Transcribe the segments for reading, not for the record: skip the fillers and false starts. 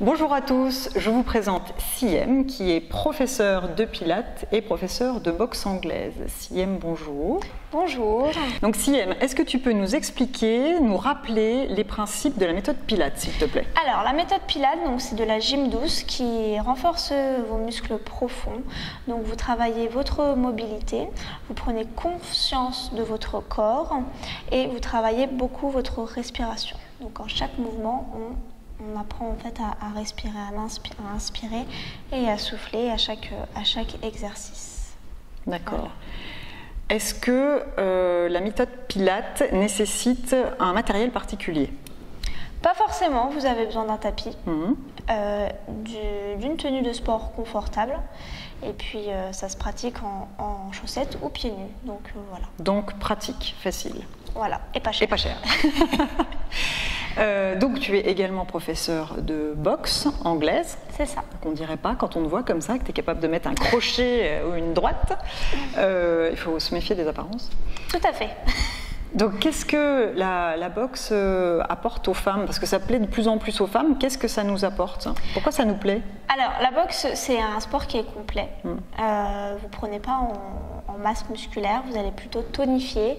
Bonjour à tous, je vous présente Siem qui est professeur de pilates et professeur de boxe anglaise. Siem, bonjour. Bonjour. Donc Siem, est-ce que tu peux nous expliquer, nous rappeler les principes de la méthode pilates, s'il te plaît? Alors la méthode pilates, c'est de la gym douce qui renforce vos muscles profonds. Donc vous travaillez votre mobilité, vous prenez conscience de votre corps et vous travaillez beaucoup votre respiration. Donc en chaque mouvement, on apprend en fait à respirer, à inspirer et à souffler à chaque exercice. D'accord. Voilà. Est-ce que la méthode pilates nécessite un matériel particulier? Pas forcément, vous avez besoin d'un tapis, Mmh. d'une tenue de sport confortable et puis ça se pratique en chaussettes ou pieds nus. Donc voilà. Donc pratique, facile. Voilà, et pas cher. Et pas cher. Donc tu es également professeur de boxe anglaise. C'est ça. Donc on ne dirait pas quand on te voit comme ça que tu es capable de mettre un crochet ou une droite. Il faut se méfier des apparences. Tout à fait. Donc qu'est-ce que la boxe apporte aux femmes? Parce que ça plaît de plus en plus aux femmes. Qu'est-ce que ça nous apporte? Pourquoi ça nous plaît? Alors la boxe, c'est un sport qui est complet. Vous ne prenez pas en masse musculaire, vous allez plutôt tonifier.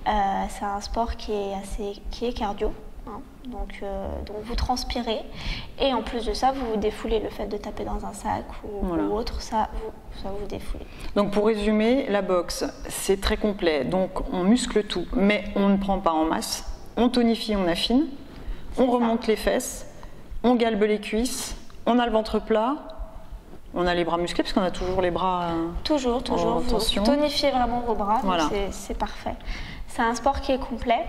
C'est un sport qui est cardio. Donc vous transpirez et en plus de ça vous vous défoulez. Le fait de taper dans un sac ou autre, ça vous défoule. Donc pour résumer, la boxe c'est très complet, donc on muscle tout mais on ne prend pas en masse, on tonifie, on affine, on remonte les fesses, on galbe les cuisses, on a le ventre plat, on a les bras musclés parce qu'on a toujours les bras toujours vous tonifiez vraiment vos bras. Voilà. C'est parfait. C'est un sport qui est complet.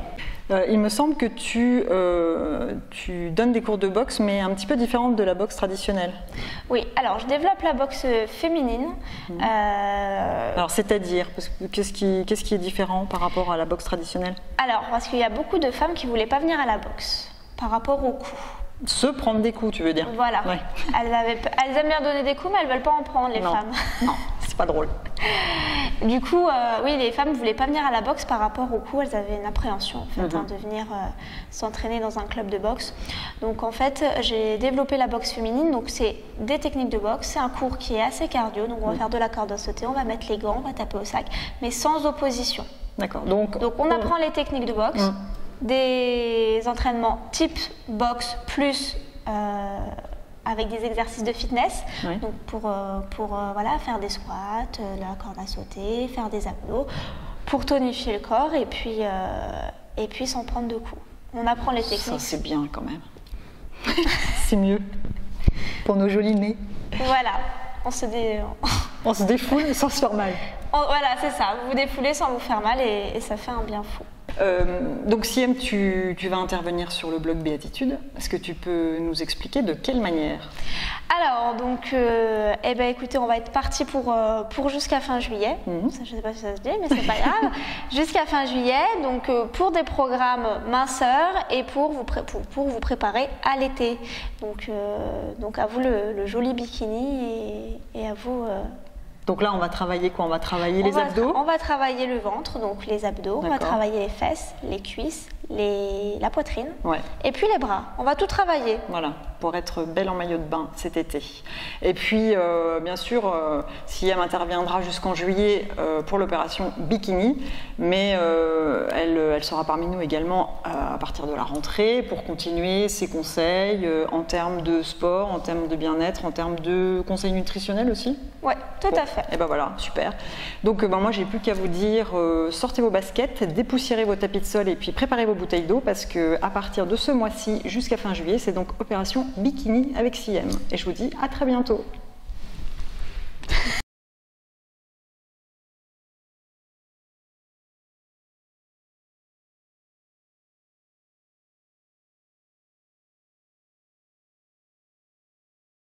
Il me semble que tu donnes des cours de boxe, mais un petit peu différentes de la boxe traditionnelle. Oui, alors je développe la boxe féminine. Alors c'est-à-dire, qu'est-ce qui est différent par rapport à la boxe traditionnelle? Alors, parce qu'il y a beaucoup de femmes qui ne voulaient pas venir à la boxe par rapport au coup. Se prendre des coups, tu veux dire? Voilà. Ouais. Elles aiment bien donner des coups, mais elles ne veulent pas en prendre, les femmes. Non, c'est pas drôle. Du coup, oui, les femmes ne voulaient pas venir à la boxe par rapport au coup. Elles avaient une appréhension, en fait, de venir s'entraîner dans un club de boxe. Donc, en fait, j'ai développé la boxe féminine. Donc, c'est des techniques de boxe. C'est un cours qui est assez cardio. Donc, on va faire de la corde à sauter, on va mettre les gants, on va taper au sac, mais sans opposition. D'accord. Donc on apprend les techniques de boxe. Des entraînements type boxe plus avec des exercices de fitness, donc pour voilà, faire des squats, la corde à sauter, faire des abdos, pour tonifier le corps et puis sans prendre de coups. On apprend les techniques. Ça c'est bien quand même. C'est mieux pour nos jolis nez. Voilà, on se défoule sans se faire mal. Voilà, c'est ça, vous vous défoulez sans vous faire mal et ça fait un bien fou. Donc Siem, tu vas intervenir sur le blog Béatitude. Est-ce que tu peux nous expliquer de quelle manière? Alors, donc, écoutez, on va être parti pour jusqu'à fin juillet. Ça, je ne sais pas si ça se dit, mais c'est pas grave. Jusqu'à fin juillet, donc pour des programmes minceurs et pour vous préparer à l'été. Donc à vous le joli bikini et à vous... Donc là, on va travailler quoi? On va travailler les abdos? On va travailler le ventre, donc les abdos. On va travailler les fesses, les cuisses, la poitrine et puis les bras. On va tout travailler. Voilà, pour être belle en maillot de bain cet été. Et puis, bien sûr, Siem interviendra jusqu'en juillet pour l'opération bikini, mais elle sera parmi nous également à partir de la rentrée pour continuer ses conseils en termes de sport, en termes de bien-être, en termes de conseils nutritionnels aussi. Oui, tout à fait. Et ben voilà, super. Donc moi, j'ai plus qu'à vous dire, sortez vos baskets, dépoussiérez vos tapis de sol et puis préparez vos bouteilles d'eau parce que à partir de ce mois-ci jusqu'à fin juillet, c'est donc opération bikini avec Siem. Et je vous dis à très bientôt.